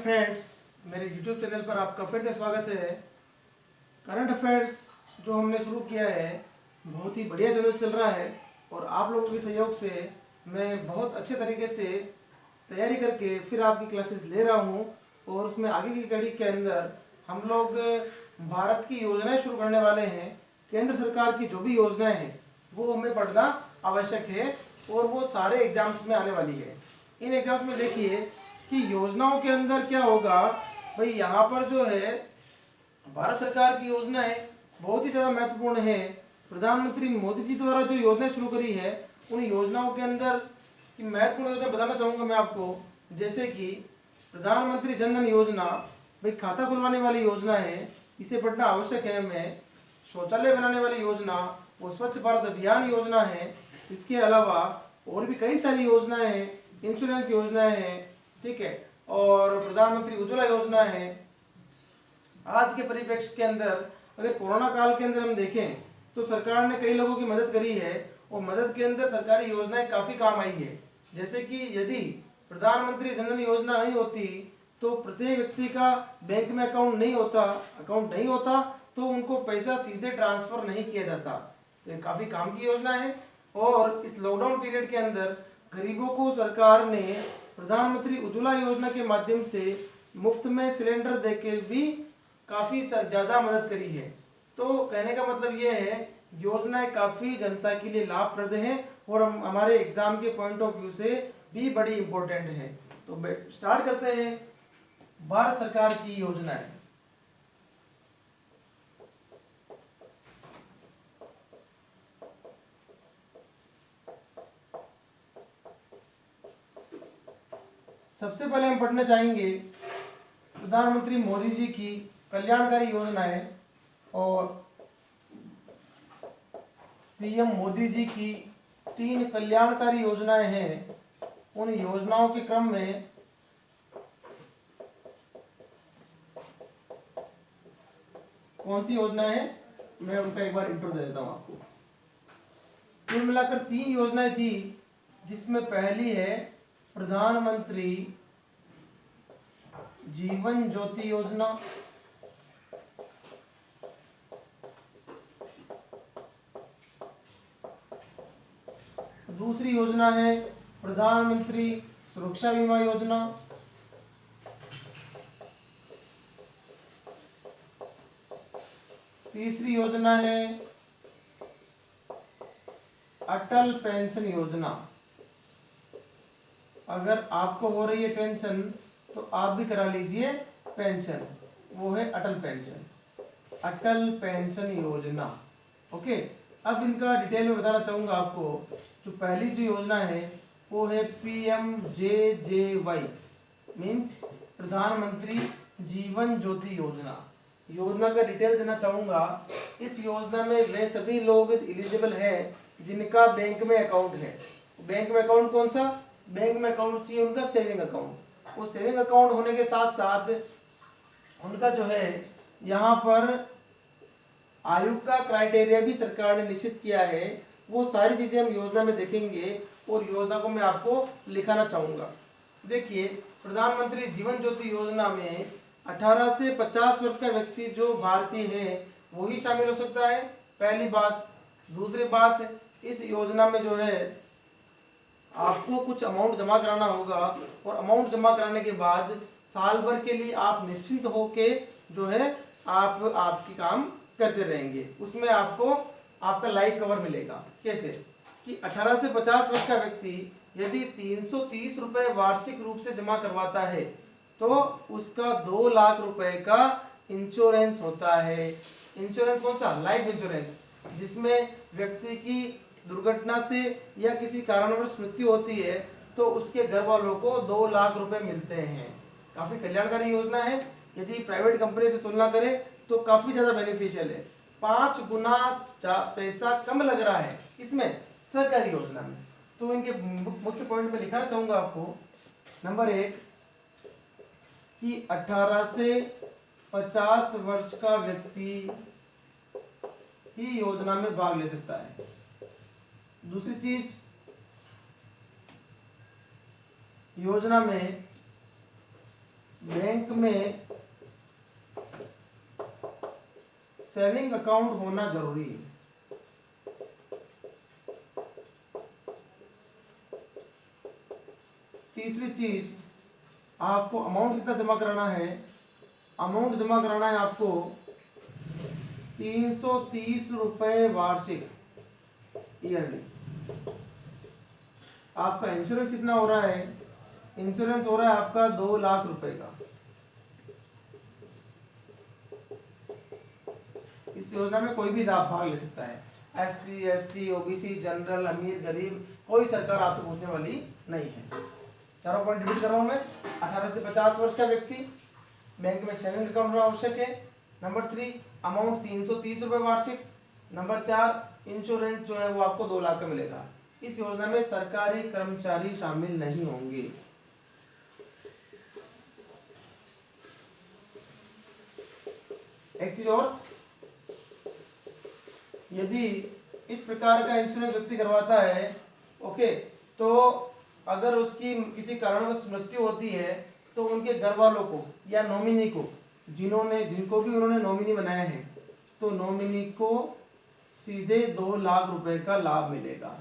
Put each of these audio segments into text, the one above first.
Friends, मेरे YouTube channel पर आपका फिर से स्वागत है। करंट अफेयर्स जो हमने शुरू किया है बहुत ही बढ़िया चैनल चल रहा है और आप लोगों के सहयोग से मैं बहुत अच्छे तरीके से तैयारी करके फिर आपकी क्लासेस ले रहा हूँ और उसमें आगे की कड़ी के अंदर हम लोग भारत की योजनाएं शुरू करने वाले हैं। केंद्र सरकार की जो भी योजनाएं हैं वो हमें पढ़ना आवश्यक है और वो सारे एग्जाम्स में आने वाली है। इन एग्जाम्स में देखिए कि योजनाओं के अंदर क्या होगा भाई। यहाँ पर जो है भारत सरकार की योजनाएं बहुत ही ज़्यादा महत्वपूर्ण है। प्रधानमंत्री मोदी जी द्वारा जो योजनाएं शुरू करी है उन योजनाओं के अंदर की महत्वपूर्ण योजना बताना चाहूँगा मैं आपको। जैसे कि प्रधानमंत्री जन धन योजना, भाई खाता खुलवाने वाली योजना है, इसे पढ़ना आवश्यक है हमें। शौचालय बनाने वाली योजना, वो स्वच्छ भारत अभियान योजना है। इसके अलावा और भी कई सारी योजनाएं हैं, इंश्योरेंस योजनाएं हैं, ठीक है, और प्रधानमंत्री उज्ज्वला योजना है। आज के परिप्रेक्ष्य के अंदर अगर कोरोना काल के अंदर हम देखें तो सरकार ने कई लोगों की मदद करी है और मदद के अंदर सरकारी योजनाएं काफी काम आई है। जैसे कि यदि प्रधानमंत्री जन धन योजना नहीं होती तो प्रत्येक व्यक्ति का बैंक में अकाउंट नहीं होता तो उनको पैसा सीधे ट्रांसफर नहीं किया जाता। तो ये काफी काम की योजना है। और इस लॉकडाउन पीरियड के अंदर गरीबों को सरकार ने प्रधानमंत्री उज्ज्वला योजना के माध्यम से मुफ्त में सिलेंडर देकर भी काफी ज्यादा मदद करी है। तो कहने का मतलब ये है योजनाएं काफी जनता के लिए लाभप्रद हैं और हमारे एग्जाम के पॉइंट ऑफ व्यू से भी बड़ी इंपॉर्टेंट है। तो स्टार्ट करते हैं भारत सरकार की योजनाएं। सबसे पहले हम पढ़ना चाहेंगे प्रधानमंत्री मोदी जी की कल्याणकारी योजनाएं और पीएम मोदी जी की 3 कल्याणकारी योजनाएं हैं। उन योजनाओं के क्रम में कौन सी योजनाएं हैं मैं उनका एक बार इंट्रो दे देता हूं आपको। कुल मिलाकर 3 योजनाएं थी, जिसमें पहली है प्रधानमंत्री जीवन ज्योति योजना, दूसरी योजना है प्रधानमंत्री सुरक्षा बीमा योजना, तीसरी योजना है अटल पेंशन योजना। अगर आपको हो रही है टेंशन तो आप भी करा लीजिए पेंशन, वो है अटल पेंशन योजना। ओके, अब इनका डिटेल में बताना चाहूंगा आपको। जो पहली जो योजना है वो है PMJJY, मीन्स प्रधानमंत्री जीवन ज्योति योजना। योजना का डिटेल देना चाहूंगा। इस योजना में वे सभी लोग एलिजिबल हैं जिनका बैंक में अकाउंट है। बैंक में अकाउंट कौन सा? बैंक में अकाउंट चाहिए उनका सेविंग अकाउंट। वो सेविंग अकाउंट होने के साथ साथ उनका जो है यहाँ पर आयु का क्राइटेरिया भी सरकार ने निश्चित किया है। वो सारी चीजें हम योजना में देखेंगे और योजना को मैं आपको लिखाना चाहूंगा। देखिए, प्रधानमंत्री जीवन ज्योति योजना में 18 से 50 वर्ष का व्यक्ति जो भारतीय है वो ही शामिल हो सकता है, पहली बात। दूसरी बात, इस योजना में जो है आपको कुछ अमाउंट जमा कराना होगा और अमाउंट जमा कराने के बाद साल भर के लिए आप निश्चिंत होके जो है आपकी काम करते रहेंगे। उसमें आपको आपका लाइफ कवर मिलेगा। कैसे कि 18 से 50 वर्ष का व्यक्ति यदि 330 रुपए वार्षिक रूप से जमा करवाता है तो उसका 2 लाख रुपए का इंश्योरेंस होता है। इंश्योरेंस कौन सा? लाइफ इंश्योरेंस, जिसमें व्यक्ति की दुर्घटना से या किसी कारणवश मृत्यु होती है तो उसके घर वालों को 2 लाख रुपए मिलते हैं। काफी कल्याणकारी योजना है। यदि प्राइवेट कंपनी से तुलना करें तो काफी ज्यादा बेनिफिशियल है। 5 गुना पैसा कम लग रहा है इसमें, सरकारी योजना में। तो इनके मुख्य पॉइंट में लिखाना चाहूंगा आपको। नंबर 1 कि 18 से 50 वर्ष का व्यक्ति ही योजना में भाग ले सकता है। दूसरी चीज, योजना में बैंक में सेविंग अकाउंट होना जरूरी है। तीसरी चीज, आपको अमाउंट कितना जमा कराना है? अमाउंट जमा कराना है आपको 330 रुपए वार्षिक, ईयरली। आपका इंश्योरेंस कितना हो रहा है? इंश्योरेंस हो रहा है आपका 2 लाख रुपए का। इस योजना में कोई भी लाभ भाग ले सकता है, SC, ST, OBC, जनरल, अमीर, गरीब, कोई सरकार आपसे पूछने वाली नहीं है। चारों पॉइंट रिपीट कर रहा हूं मैं। 18 से 50 वर्ष का व्यक्ति, बैंक में सेविंग अकाउंट होना आवश्यक है। नंबर 3, अमाउंट 330 रुपए वार्षिक। नंबर 4, इंश्योरेंस जो है वो आपको 2 लाख का मिलेगा। इस योजना में सरकारी कर्मचारी शामिल नहीं होंगे। एक चीज और, यदि इस प्रकार का इंश्योरेंस व्यक्ति करवाता है, ओके, तो अगर उसकी किसी कारणवश मृत्यु होती है तो उनके घर वालों को या नॉमिनी को, जिनको भी उन्होंने नॉमिनी बनाया है, तो नॉमिनी को सीधे 2 लाख रुपए का लाभ मिलेगा।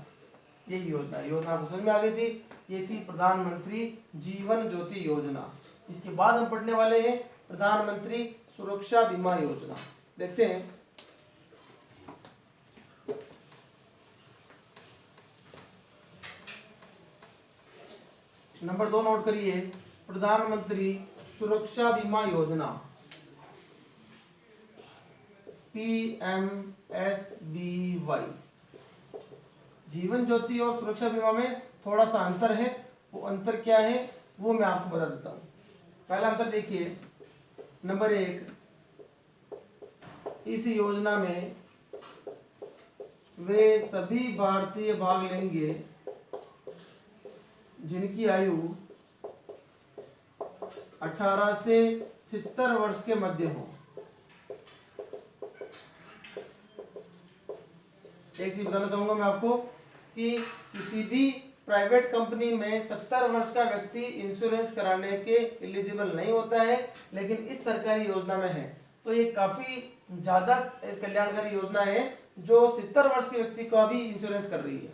यही योजना आपको समझ में आ गई थी। ये थी प्रधानमंत्री जीवन ज्योति योजना। इसके बाद हम पढ़ने वाले हैं प्रधानमंत्री सुरक्षा बीमा योजना। देखते हैं। नंबर 2 नोट करिए, प्रधानमंत्री सुरक्षा बीमा योजना, PMSBY। जीवन ज्योति और सुरक्षा बीमा में थोड़ा सा अंतर है। वो अंतर क्या है वो मैं आपको बता देता हूँ। पहला अंतर देखिए, नंबर 1, इस योजना में वे सभी भारतीय भाग लेंगे जिनकी आयु 18 से 70 वर्ष के मध्य हो। एक चीज बताना चाहूंगा मैं आपको कि किसी भी प्राइवेट कंपनी में 70 वर्ष का व्यक्ति इंश्योरेंस कराने के एलिजिबल नहीं होता है, लेकिन इस सरकारी योजना में है। तो ये काफी ज्यादा कल्याणकारी योजना है जो 70 वर्ष के व्यक्ति का भी इंश्योरेंस कर रही है।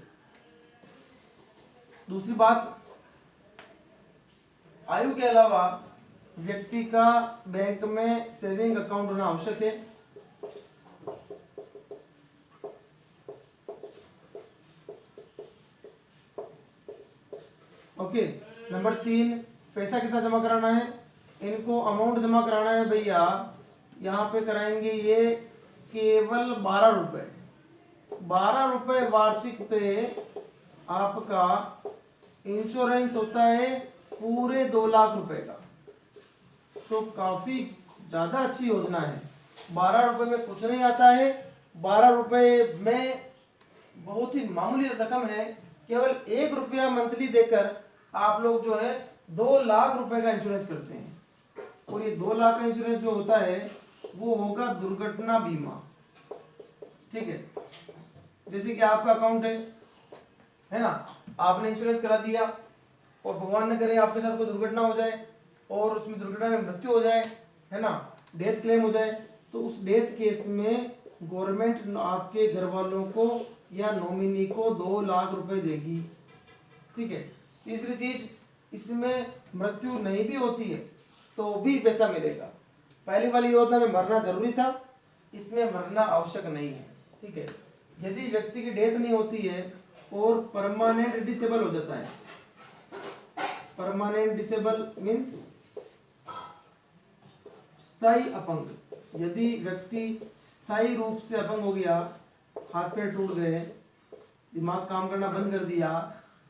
दूसरी बात, आयु के अलावा व्यक्ति का बैंक में सेविंग अकाउंट होना आवश्यक है। ओके। नंबर 3, पैसा कितना जमा कराना है? इनको अमाउंट जमा कराना है भैया, यहाँ पे कराएंगे ये केवल 12 रुपए। 12 रुपए वार्षिक पे आपका इंश्योरेंस होता है पूरे 2 लाख रुपए का। तो काफी ज्यादा अच्छी योजना है। 12 रुपए में कुछ नहीं आता है। 12 रुपए में बहुत ही मामूली रकम है। केवल 1 रुपया मंथली देकर आप लोग जो है 2 लाख रुपए का इंश्योरेंस करते हैं। और ये 2 लाख का इंश्योरेंस जो होता है वो होगा दुर्घटना बीमा। ठीक है, जैसे कि आपका अकाउंट है ना, आपने इंश्योरेंस करा दिया और भगवान न करे आपके साथ कोई दुर्घटना हो जाए और उसमें दुर्घटना में मृत्यु हो जाए, है ना, डेथ क्लेम हो जाए, तो उस डेथ केस में गवर्नमेंट आपके घर वालों को या नॉमिनी को 2 लाख रुपए देगी। ठीक है। तीसरी चीज, इसमें मृत्यु नहीं भी होती है तो भी पैसा मिलेगा। पहली वाली योजना में मरना जरूरी था, इसमें मरना आवश्यक नहीं है। ठीक है। यदि व्यक्ति की डेथ नहीं होती है और परमानेंट डिसेबल हो जाता है, परमानेंट डिसेबल मीन्स स्थायी अपंग, यदि व्यक्ति स्थायी रूप से अपंग हो गया, हाथ पैर टूट गए, दिमाग काम करना बंद कर दिया,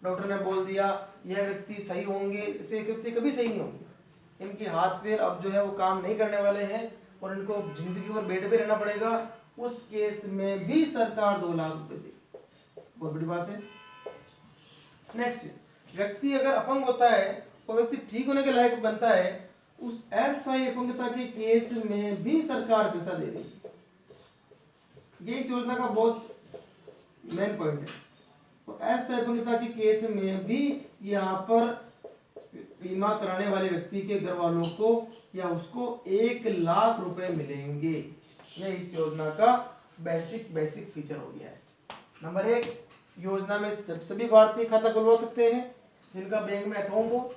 डॉक्टर ने बोल दिया यह व्यक्ति सही होंगे, ऐसे व्यक्ति कभी सही नहीं होंगे, इनके हाथ पैर अब जो है वो काम नहीं करने वाले हैं और इनको जिंदगी भर बेड पे रहना पड़ेगा, उस केस में भी सरकार 2 लाख रुपए देगी। बहुत बड़ी बात है। नेक्स्ट, व्यक्ति अगर अपंग होता है और व्यक्ति ठीक होने के लायक बनता है, उस अस्थायी अपंगता के केस में भी सरकार पैसा दे रही है। ये इस योजना का बहुत मेन पॉइंट है। तो अस्थायी अपंगता के केस में भी यहाँ पर बीमा कराने वाले व्यक्ति के घर वालों को या उसको 1 लाख रुपए मिलेंगे। यह इस योजना का बेसिक फीचर हो गया है। नंबर 1, योजना में सभी भारतीय खाता खुलवा सकते हैं जिनका बैंक में अकाउंट हो।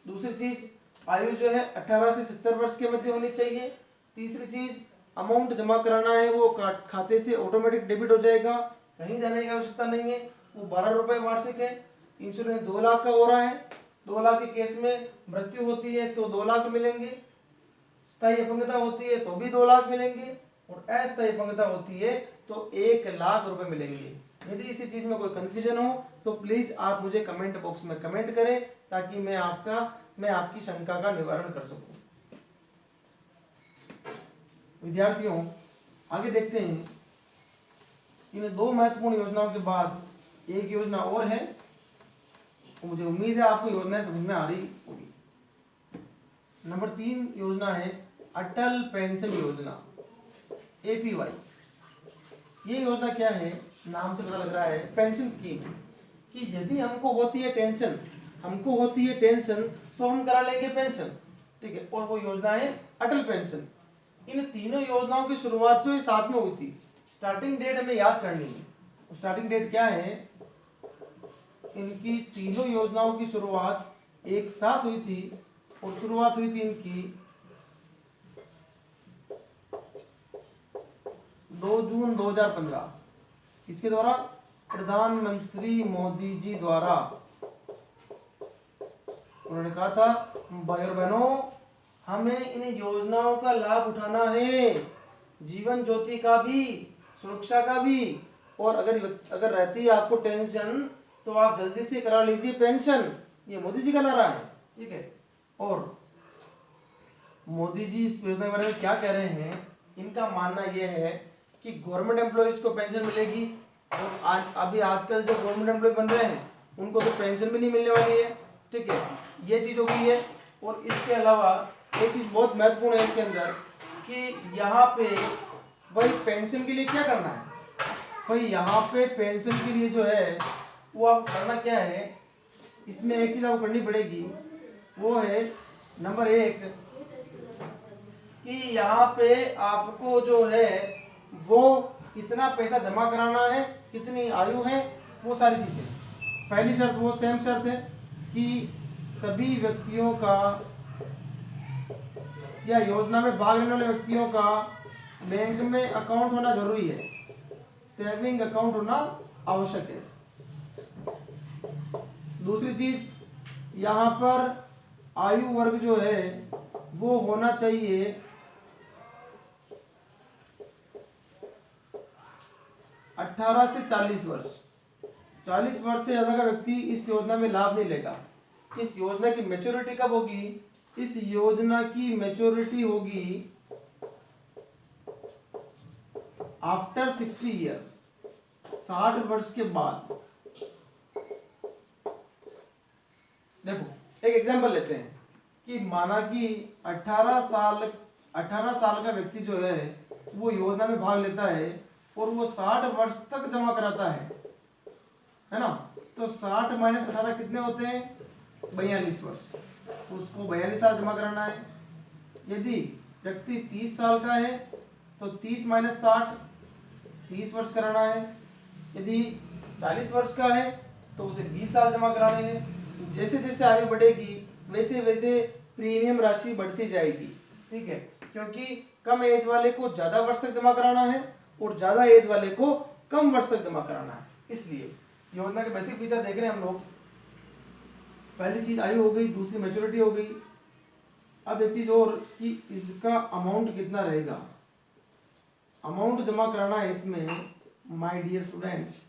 दूसरी चीज, आयु जो है 18 से 70 वर्ष के मध्य होनी चाहिए। तीसरी चीज, अमाउंट जमा कराना है वो खाते से ऑटोमेटिक डेबिट हो जाएगा, कहीं जाने की आवश्यकता नहीं है। वो 12 रुपए वार्षिक है। इंश्योरेंस 2 लाख का हो रहा है। 2 लाख के केस में मृत्यु होती है तो 2 लाख मिलेंगे, स्थायी अपंगता होती है तो भी 2 लाख मिलेंगे, और अस्थायी अपंगता होती है तो 1 लाख रुपए मिलेंगे। यदि इसी चीज में कोई कंफ्यूजन हो तो प्लीज आप मुझे कमेंट बॉक्स में कमेंट करें ताकि मैं आपकी शंका का निवारण कर सकूं। विद्यार्थियों, आगे देखते हैं। इन 2 महत्वपूर्ण योजनाओं के बाद एक योजना और है, तो मुझे उम्मीद है आपको योजनाएं समझ में आ रही होगी। नंबर 3 योजना है अटल पेंशन योजना, APY। ये योजना क्या है, नाम से पता लग रहा है पेंशन स्कीम, कि यदि हमको होती है टेंशन तो हम करा लेंगे पेंशन, ठीक है। और वो योजना है अटल पेंशन। इन तीनों योजनाओं की शुरुआत जो है साथ में हुई थी। स्टार्टिंग डेट हमें याद करनी है। स्टार्टिंग डेट क्या है, इनकी तीनों योजनाओं की शुरुआत एक साथ हुई थी, और शुरुआत हुई थी इनकी 2 जून 2015। इसके द्वारा प्रधानमंत्री मोदी जी द्वारा उन्होंने कहा था, भाई और बहनों, हमें इन योजनाओं का लाभ उठाना है, जीवन ज्योति का भी, सुरक्षा का भी, और अगर रहती है आपको टेंशन तो आप जल्दी से करा लीजिए पेंशन। ये मोदी जी का नारा है, ठीक है। और मोदी जी इस योजना के बारे में क्या कह रहे हैं, इनका मानना यह है कि गवर्नमेंट एम्प्लॉयज को पेंशन मिलेगी, और अभी आजकल जो गवर्नमेंट एम्प्लॉय बन रहे हैं उनको तो पेंशन भी नहीं मिलने वाली है, ठीक है। ये चीज हो गई है। और इसके अलावा एक चीज बहुत महत्वपूर्ण है इसके अंदर, कि यहाँ पे भाई पेंशन के लिए क्या करना है, भाई यहाँ पे पेंशन के लिए जो है वो आप करना क्या है, इसमें एक चीज आपको करनी पड़ेगी, वो है नंबर 1, कि यहाँ पे आपको जो है वो कितना पैसा जमा कराना है, कितनी आयु है, वो सारी चीजें। पहली शर्त वो सेम शर्त है कि सभी व्यक्तियों का या योजना में भाग लेने वाले व्यक्तियों का बैंक में अकाउंट होना जरूरी है, सेविंग अकाउंट होना आवश्यक है। दूसरी चीज, यहाँ पर आयु वर्ग जो है वो होना चाहिए 18 से 40 वर्ष। 40 वर्ष से ज्यादा का व्यक्ति इस योजना में लाभ नहीं लेगा। इस योजना की मैच्योरिटी कब होगी, इस योजना की मैच्योरिटी होगी आफ्टर 60 ईयर, 60 वर्ष के बाद। देखो एक एग्जांपल लेते हैं कि माना कि 18 साल का व्यक्ति जो है वो योजना में भाग लेता है और वो 60 वर्ष तक जमा कराता है ना। तो 60 माइनस 18 कितने होते हैं, 42 वर्ष। उसको 42 साल जमा कराना है। यदि व्यक्ति 30 साल का है तो 30 माइनस 60, 30 वर्ष कराना है। यदि 40 वर्ष का है तो उसे 20 साल जमा कराने हैं। जैसे जैसे आयु बढ़ेगी वैसे वैसे प्रीमियम राशि बढ़ती जाएगी, ठीक है। क्योंकि कम एज वाले को ज्यादा वर्ष तक जमा कराना है और ज्यादा एज वाले को कम वर्ष तक जमा कराना है। इसलिए योजना के बेसिक फीचर देख रहे हैं हम लोग। पहली चीज आयु हो गई, दूसरी मैच्योरिटी हो गई। अब एक चीज और कि इसका अमाउंट कितना रहेगा। अमाउंट जमा कराना है इसमें माय डियर स्टूडेंट्स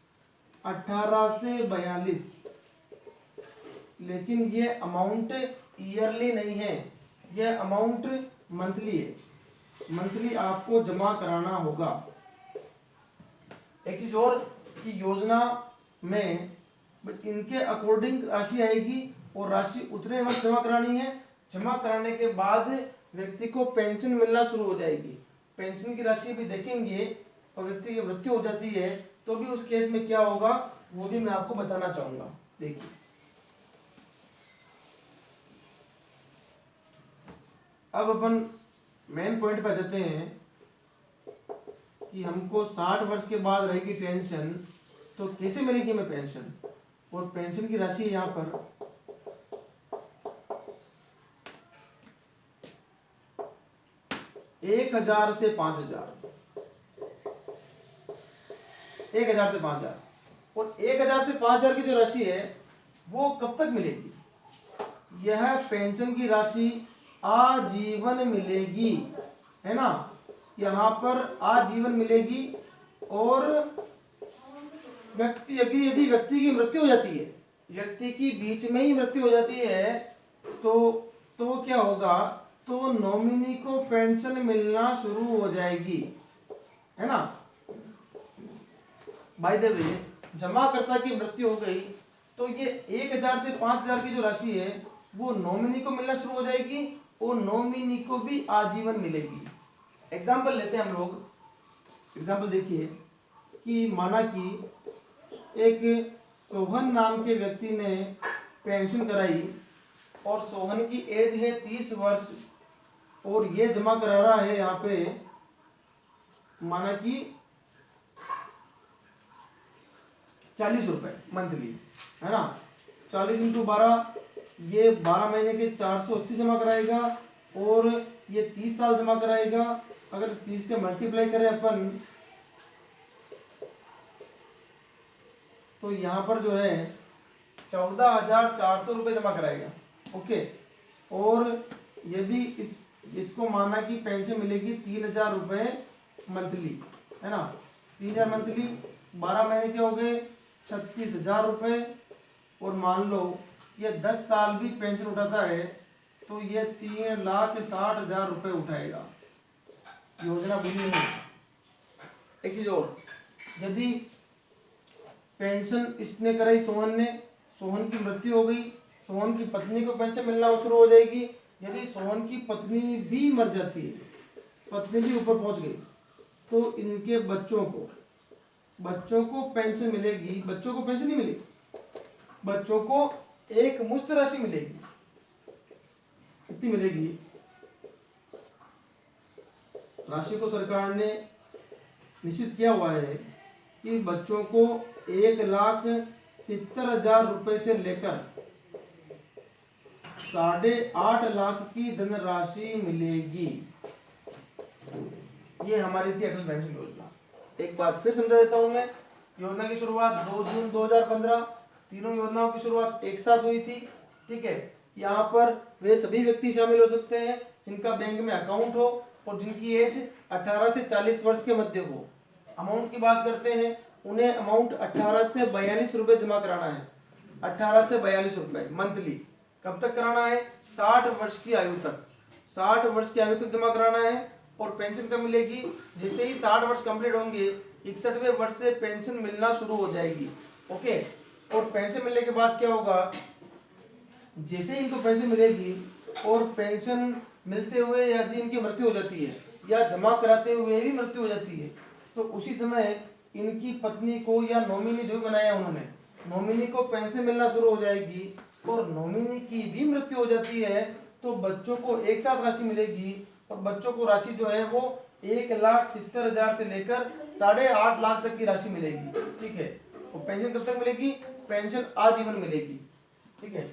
18 से 42, लेकिन ये अमाउंट ईयरली नहीं है, ये अमाउंट मंथली है। मंथली आपको जमा कराना होगा। एक चीज और कि योजना में इनके अकॉर्डिंग राशि आएगी और राशि उतने वक्त जमा करानी है। जमा कराने के बाद व्यक्ति को पेंशन मिलना शुरू हो जाएगी। पेंशन की राशि भी देखेंगे और व्यक्ति की मृत्यु हो जाती है तो भी उस केस में क्या होगा वो भी मैं आपको बताना चाहूंगा। देखिए अब अपन मेन पॉइंट पे देते हैं कि हमको 60 वर्ष के बाद रहेगी पेंशन, तो कैसे मिलेगी हमें पेंशन। और पेंशन की राशि यहाँ पर 1000 से 5000, 1000 से 5000। और 1000 से 5000 की जो राशि है वो कब तक मिलेगी। यह पेंशन की राशि आजीवन मिलेगी, है ना, यहाँ पर आजीवन मिलेगी। और यदि व्यक्ति की मृत्यु हो जाती है, व्यक्ति की बीच में ही मृत्यु हो जाती है, तो क्या होगा, तो नॉमिनी को पेंशन मिलना शुरू हो जाएगी, है ना। बाय द वे, जमाकर्ता की मृत्यु हो गई तो ये 1000 से 5000 की जो राशि है वो नॉमिनी को मिलना शुरू हो जाएगी और नॉमिनी को भी आजीवन मिलेगी। एग्जाम्पल लेते हैं हम लोग। एग्जाम्पल देखिए कि माना कि एक सोहन नाम के व्यक्ति ने पेंशन कराई और सोहन की एज है 30 वर्ष और ये जमा करा रहा है यहाँ पे माना कि 40 रुपए मंथली, है ना। 40 इंटू 12, ये 12 महीने के 480 जमा कराएगा और ये 30 साल जमा कराएगा। अगर 30 से मल्टीप्लाई करें अपन तो यहाँ पर जो है 14,400 रुपये जमा कराएगा। ओके, और यदि इसको माना कि पेंशन मिलेगी 3000 रुपये मंथली, है ना। 3000 मंथली, 12 महीने के हो गए 36,000 रुपये। और मान लो ये 10 साल भी पेंशन उठाता है तो ये 3,60,000 रुपये उठाएगा। योजना बुरी नहीं। एक चीज और, यदि पेंशन इसने कराई सोहन ने, सोहन की मृत्यु हो गई, सोहन की पत्नी को पेंशन मिलना शुरू हो जाएगी। यदि सोहन की पत्नी भी मर जाती है, पत्नी भी ऊपर पहुंच गई, तो इनके बच्चों को पेंशन मिलेगी। बच्चों को पेंशन नहीं मिलेगी, बच्चों को एक मुश्त राशि मिलेगी। कितनी मिलेगी, राशि को सरकार ने निश्चित किया हुआ है कि बच्चों को 1,70,000 रुपए से लेकर 8.5 लाख की धनराशि मिलेगी। ये हमारी थी अटल पेंशन योजना। एक बार फिर समझा देता हूं मैं। योजना की शुरुआत 2 जून 2015, तीनों योजनाओं की शुरुआत एक साथ हुई थी। ठीक है, यहाँ पर वे सभी व्यक्ति शामिल हो सकते हैं जिनका बैंक में अकाउंट हो और जिनकी एज 18 से 40 वर्ष के मध्य हो। अमाउंट की बात करते हैं, उन्हें अमाउंट 18 से 42 रुपए जमा कराना है। 18 से 42 रुपए मंथली। कब तक कराना है, 60 वर्ष की आयु तक। 60 वर्ष की आयु तक जमा कराना है। और पेंशन कब मिलेगी, जैसे ही 60 वर्ष कंप्लीट होंगे 61वें वर्ष से पेंशन मिलना शुरू हो जाएगी। ओके, और पेंशन मिलने के बाद क्या होगा, जैसे ही इनको पेंशन मिलेगी और पेंशन मिलते हुए यदि इनकी मृत्यु हो जाती है या जमा कराते हुए भी मृत्यु हो जाती है, तो उसी समय इनकी पत्नी को या नॉमिनी जो बनाया उन्होंने, नॉमिनी को पेंशन मिलना शुरू हो जाएगी। और नॉमिनी की भी मृत्यु हो जाती है तो बच्चों को एक साथ राशि मिलेगी। और बच्चों को राशि जो है वो 1,70,000 से लेकर 8.5 लाख तक की राशि मिलेगी। ठीक है, और पेंशन कब तक मिलेगी, पेंशन आजीवन मिलेगी। ठीक है,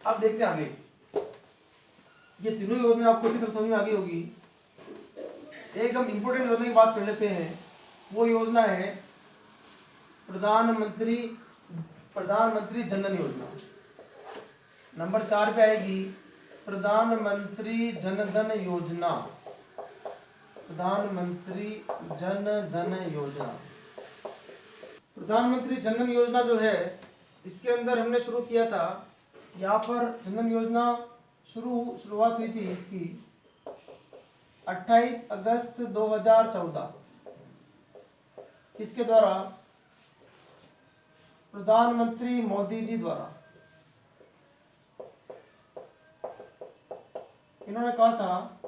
अब देखते हैं आगे। ये तीनों योजना आपको अच्छी तरह समझ में आ गई होगी। एक हम इंपोर्टेंट योजना की बात कर लेते हैं। वो योजना है प्रधानमंत्री जन धन योजना। नंबर 4 पे आएगी प्रधानमंत्री जन धन योजना। प्रधानमंत्री जन धन योजना। प्रधानमंत्री जन धन योजना जो है, इसके अंदर हमने शुरू किया था। यहाँ पर जन धन योजना शुरुआत हुई थी इसकी 28 अगस्त 2014। किसके द्वारा, प्रधानमंत्री मोदी जी द्वारा। इन्होंने कहा था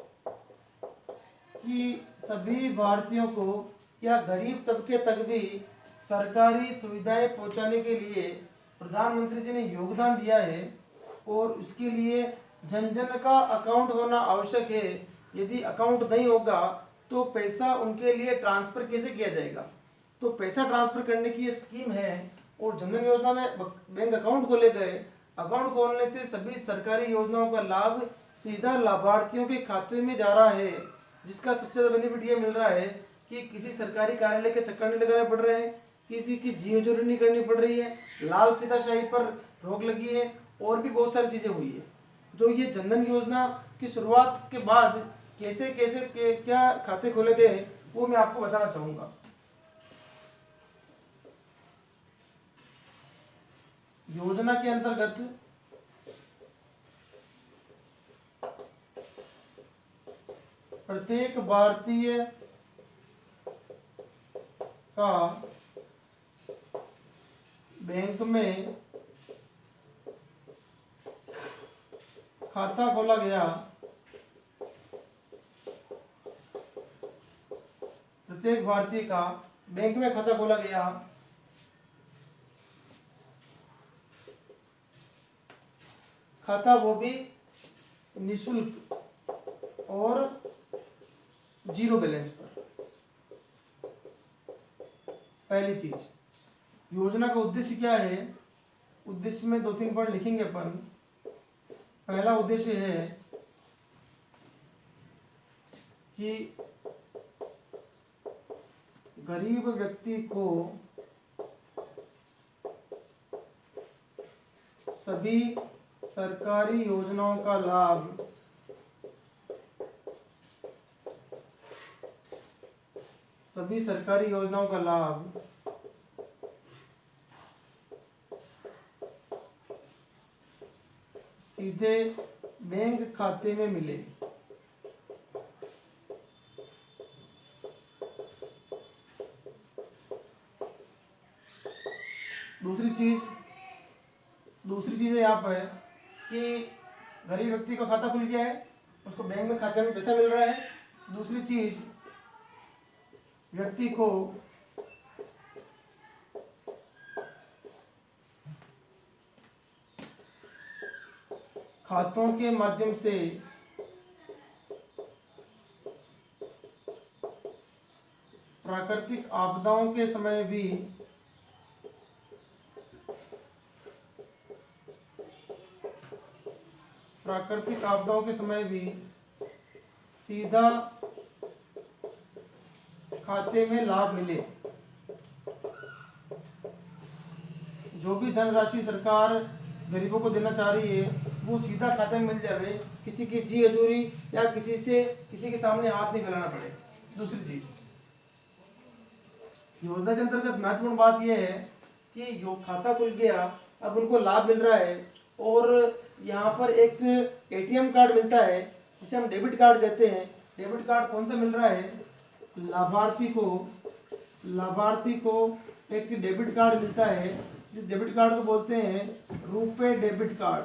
कि सभी भारतीयों को या गरीब तबके तक भी सरकारी सुविधाएं पहुंचाने के लिए प्रधानमंत्री जी ने योगदान दिया है और उसके लिए जन जन का अकाउंट होना आवश्यक है। यदि अकाउंट नहीं होगा तो पैसा उनके लिए ट्रांसफर कैसे किया जाएगा? तो पैसा ट्रांसफर करने की ये स्कीम है। और जन धन योजना में बैंक अकाउंट खोले गए। अकाउंट खोलने से सभी सरकारी योजनाओं का लाभ सीधा लाभार्थियों के खाते में जा रहा है। जिसका सबसे ज्यादा बेनिफिट ये मिल रहा है कि किसी सरकारी कार्यालय के चक्कर नहीं लगाने पड़ रहे हैं, किसी की जीएचोरी नहीं करनी पड़ रही है, लाल फीताशाही पर रोक लगी है, और भी बहुत सारी चीजें हुई है। जो ये जनधन योजना की शुरुआत के बाद कैसे कैसे क्या खाते खोले गए वो मैं आपको बताना चाहूंगा। योजना के अंतर्गत प्रत्येक भारतीय का बैंक में खाता खोला गया। प्रत्येक भारतीय का बैंक में खाता खोला गया। खाता वो भी निशुल्क और जीरो बैलेंस पर। पहली चीज, योजना का उद्देश्य क्या है? उद्देश्य में 2-3 पॉइंट लिखेंगे अपन। पहला उद्देश्य है कि गरीब व्यक्ति को सभी सरकारी योजनाओं का लाभ सीधे बैंक खाते में मिले। दूसरी चीज यहाँ पर कि गरीब व्यक्ति का खाता खुल गया है, उसको बैंक में खाते में पैसा मिल रहा है। दूसरी चीज, व्यक्ति को खातों के माध्यम से प्राकृतिक आपदाओं के समय भी सीधा खाते में लाभ मिले। जो भी धनराशि सरकार गरीबों को देना चाह रही है वो सीधा खाते में मिल जाए, किसी की जी हजूरी या किसी के सामने हाथ नहीं फैलाना पड़े। दूसरी चीज, योजना के अंतर्गत महत्वपूर्ण बात यह है कि जो खाता खुल गया अब उनको लाभ मिल रहा है। और यहाँ पर एक एटीएम कार्ड मिलता है जिसे हम डेबिट कार्ड कहते हैं। डेबिट कार्ड कौन सा मिल रहा है? लाभार्थी को एक डेबिट कार्ड मिलता है। जिस डेबिट कार्ड को बोलते हैं RuPay debit card.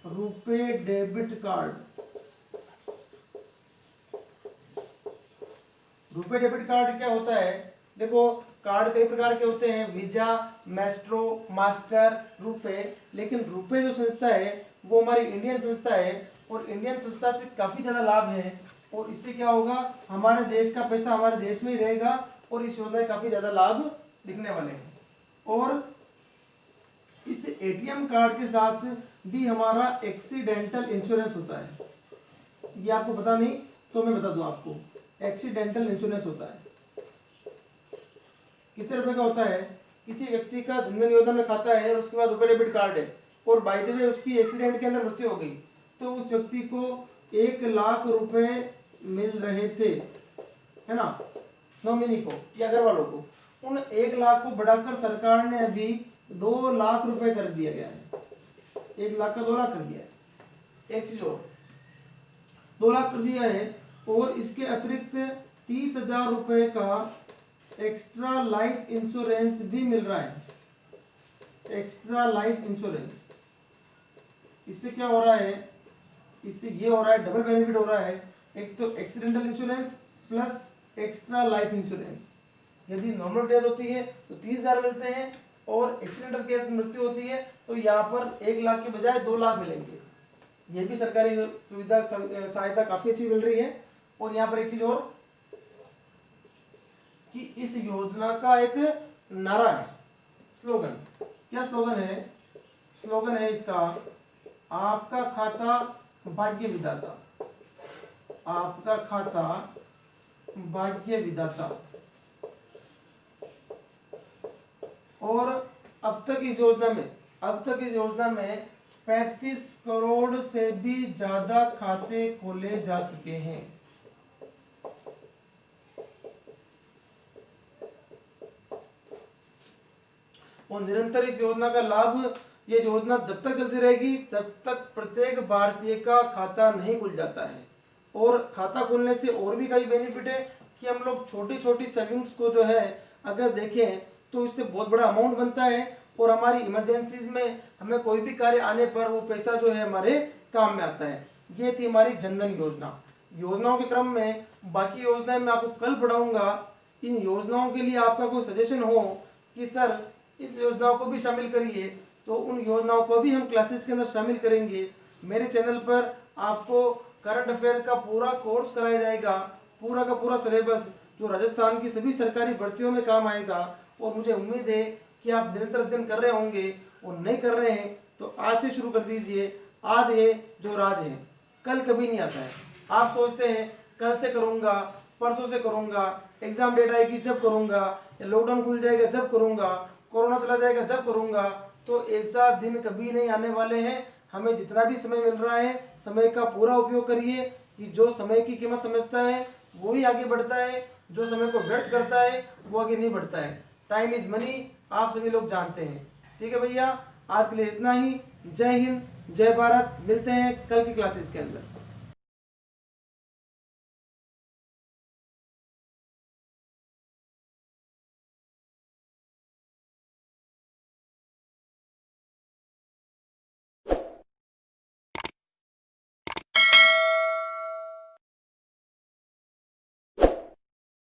RuPay debit card क्या होता है? देखो, कार्ड कई प्रकार के होते हैं, वीजा, मैस्ट्रो, मास्टर, रुपे। लेकिन रुपे जो संस्था है वो हमारी इंडियन संस्था है और इंडियन संस्था से काफी ज्यादा लाभ है। और इससे क्या होगा, हमारे देश का पैसा हमारे देश में ही रहेगा और इस योजना के काफी ज्यादा लाभ दिखने वाले हैं। और इस एटीएम कार्ड के साथ भी हमारा एक्सीडेंटल इंश्योरेंस होता है। ये आपको पता नहीं तो मैं बता दूं आपको, एक्सीडेंटल इंश्योरेंस होता है। कितने रुपए का होता है? किसी व्यक्ति का जनधन योजना में खाता है और उसके बाद रुपए डेबिट कार्ड है और बाय द वे उसकी एक्सीडेंट के अंदर मृत्यु हो गई, तो उस व्यक्ति को 1 लाख रुपए मिल रहे थे, है ना, नॉमिनी को या घर वालों को। उन 1 लाख को बढ़ाकर सरकार ने अभी 2 लाख रुपए कर दिया गया है। 1 लाख का 2 लाख कर दिया है। एक चीज और, 2 लाख कर दिया है और इसके अतिरिक्त 30,000 रुपए का एक्स्ट्रा लाइफ इंश्योरेंस भी मिल रहा है। एक्स्ट्रा लाइफ इंश्योरेंस, इससे क्या हो रहा है? इससे ये हो रहा है, डबल बेनिफिट हो रहा है। एक तो accidental insurance plus extra life insurance. यदि नॉर्मल डेथ होती है तो 30,000 मिलते हैं और एक्सीडेंटल केस में मृत्यु होती है तो यहाँ पर 1 लाख के बजाय 2 लाख मिलेंगे। ये भी सरकारी सुविधा सहायता काफी अच्छी मिल रही है। और यहाँ पर एक चीज और कि इस योजना का एक नारा है, स्लोगन। क्या स्लोगन है? स्लोगन है इसका, आपका खाता भाग्य विधाता, आपका खाता भाग्य विधाता। और अब तक इस योजना में 35 करोड़ से भी ज्यादा खाते खोले जा चुके हैं। और निरंतर इस योजना का लाभ, ये योजना जब तक चलती रहेगी जब तक प्रत्येक भारतीय का खाता नहीं खुल जाता है। और खाता खुलने से और भी कई बेनिफिट है कि हम लोग छोटी छोटी सेविंग्स को जो है अगर देखें तो इससे बहुत बड़ा अमाउंट बनता है। और हमारी इमरजेंसीज में हमें कोई भी कार्य आने पर वो पैसा जो है हमारे काम में आता है। ये थी हमारी जनधन योजना। योजनाओं के क्रम में बाकी योजनाएं मैं आपको कल पढ़ाऊंगा। इन योजनाओं के लिए आपका कोई सजेशन हो कि सर इस योजनाओं को भी शामिल करिए, तो उन योजनाओं को भी हम क्लासेस के अंदर शामिल करेंगे। मेरे चैनल पर आपको करंट अफेयर का पूरा कोर्स कराया जाएगा, पूरा का पूरा सिलेबस जो राजस्थान की सभी सरकारी भर्तियों में काम आएगा। और मुझे उम्मीद है कि आप निरंतर अध्ययन कर रहे होंगे, और नहीं कर रहे हैं तो आज से शुरू कर दीजिए। आज है जो राज है, कल कभी नहीं आता है। आप सोचते हैं कल से करूंगा, परसों से करूंगा, एग्जाम डेट आएगी जब करूंगा, या लॉकडाउन खुल जाएगा जब करूंगा, कोरोना चला जाएगा जब करूंगा, तो ऐसा दिन कभी नहीं आने वाले हैं। हमें जितना भी समय मिल रहा है समय का पूरा उपयोग करिए कि जो समय की कीमत समझता है वो ही आगे बढ़ता है, जो समय को व्यर्थ करता है वो आगे नहीं बढ़ता है। टाइम इज मनी, आप सभी लोग जानते हैं। ठीक है भैया, आज के लिए इतना ही। जय हिंद, जय भारत। मिलते हैं कल की क्लासेस के अंदर।